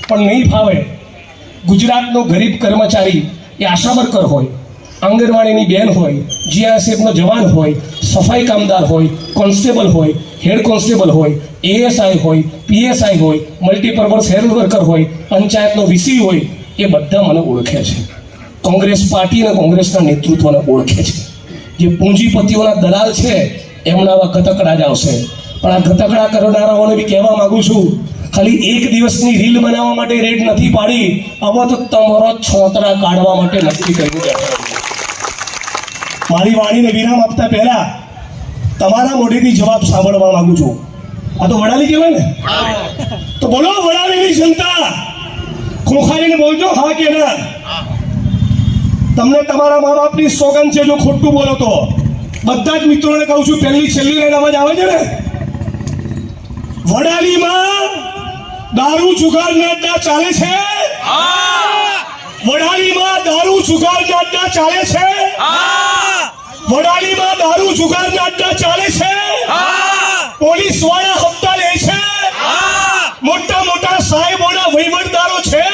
પણ નહીં ફાવે. ગુજરાતનો ગરીબ કર્મચારી એ આશા વર્કર હોય, આંગણવાડીની બેન હોય, જીઆરસીએફનો જવાન હોય, સફાઈ કામદાર હોય, કોન્સ્ટેબલ હોય, હેડ કોન્સ્ટેબલ હોય, એએસઆઈ હોય, પીએસઆઈ હોય, મલ્ટીપર્પઝ હેલ્થ વર્કર હોય, પંચાયતનો વીસી હોય, એ બધા મને ઓળખે છે. કોંગ્રેસ પાર્ટી અને કોંગ્રેસના નેતૃત્વને ઓળખે છે. જે પૂંજીપતિઓના દલાલ છે એમના આવા ગતકડા જ આવશે. પણ આ ગતકડા કરનારાઓને બી કહેવા માંગુ છું, ખાલી એક દિવસની રીલ બનાવવા માટે રેડ નથી પાડી, હવે તો તમારો છોતરા કાઢવા માટે નક્કી કર્યું છે. મારી વાણીને વિરામ આપતા પહેલા તમારા મોઢેથી જવાબ સાંભળવા માંગુ છું. આ તો વડાલી કહેવાય ને, તો બોલો વડાલીની જનતા, ખોખારીને બોલજો હા કે ના. તમને તમારા મા બાપની સોગંદ છે, જો ખોટું બોલો તો. બધા જ મિત્રોને કહું છું, પહેલી છેલ્લી લાઈન અવાજ આવે છે ને, વડાલીમાં દારૂ જુગારના અડ્ડા ચાલે છે. વડાલીમાં દારૂ જુગારના અડ્ડા ચાલે છે. વડાલીમાં દારૂ જુગારના અડ્ડા ચાલે છે. પોલીસ વાળા હપ્તા લે છે. મોટા મોટા સાહેબોના વહીવટદારો છે.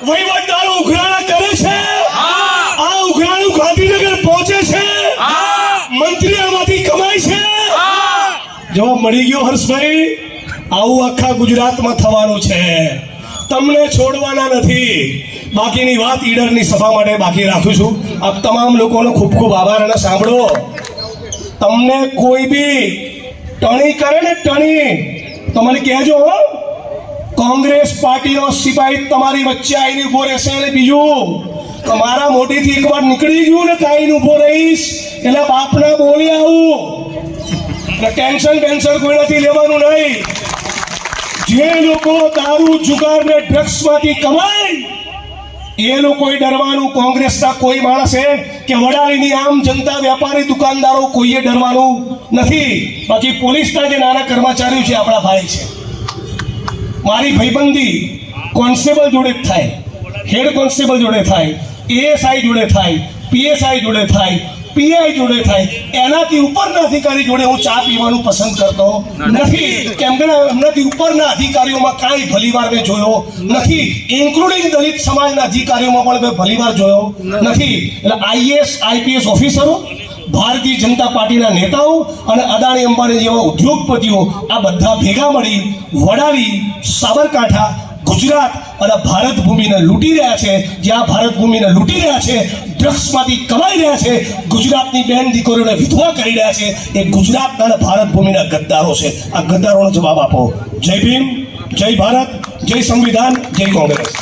વહીવટદારો ઉઘરાણા કરે છે. આ ઉઘરાણું ગાંધીનગર પહોંચે છે. મંત્રી આમાંથી કમાય છે. જવાબ મળી ગયો હર્ષભાઈ. આવું આખા ગુજરાતમાં થવાનું છે. તમને છોડવાના નથી. બાકીની વાત ઈડરની સભા માટે બાકી રાખું છું. આપ તમામ લોકોનો ખૂબ ખૂબ આભાર. અને સાંભળો, તમને કોઈ બી ટણી કરે ને ટણી, તો મને કહેજો. કોંગ્રેસ પાર્ટીનો સિપાહી તમારી વચ્ચે આવીને ઉભો રહેશે. અને બીજું, તમારા મોઢેથી એકવાર નીકળી ગયું ને કાંઈ ઉભો રહીશ એટલે બાપના બોલી આવું. ટેન્શન કોઈ નથી લેવાનું નહીં. જે લોકો દારૂ જુગાર ને ડ્રગ્સ માંથી કમાય એ લોકોએ ડરવાનું. કોંગ્રેસના કોઈ માણસે કે વડાલીની આમ જનતા, વેપારી, દુકાનદારો કોઈએ ડરવાનું નથી. બાકી પોલીસના જે નાના કર્મચારીઓ છે આપણા ભાઈ છે. મારી ભાઈબંધી કોન્સ્ટેબલ જોડે થાય, હેડ કોન્સ્ટેબલ જોડે થાય, એએસઆઈ જોડે થાય, પીએસઆઈ જોડે થાય, પીઆઈ જોડે થાય. એનાથી ઉપરના અધિકારી જોડે હું ચા પીવાનું પસંદ કરતો નથી. કેમ કે એમનાથી ઉપરના અધિકારીઓમાં કાંઈ ભલીવાર મેં જોયો નથી. ઇન્ક્લુડિંગ દલિત સમાજના અધિકારીઓમાં પણ મેં ભલીવાર જોયો નથી. એટલે આઈએએસ આઈપીએસ ઓફિસરો, ભારતીય જનતા પાર્ટીના નેતાઓ અને અદાણી અંબાણી જેવા ઉદ્યોગપતિઓ આ બધા ભેગા મળી વડાલી, સાબરકાંઠા, ગુજરાત અને ભારત ભૂમિને લૂંટી રહ્યા છે. જ્યાં ભારત ભૂમિને લૂંટી રહ્યા છે, ડ્રગ્સમાંથી કમાઈ રહ્યા છે, ગુજરાતની બહેન દીકરીઓને વિધવા કરી રહ્યા છે, એ ગુજરાતના અને ભારત ભૂમિના ગદ્દારો છે. આ ગદ્દારોનો જવાબ આપો. જય ભીમ, જય ભારત, જય સંવિધાન, જય કોંગ્રેસ.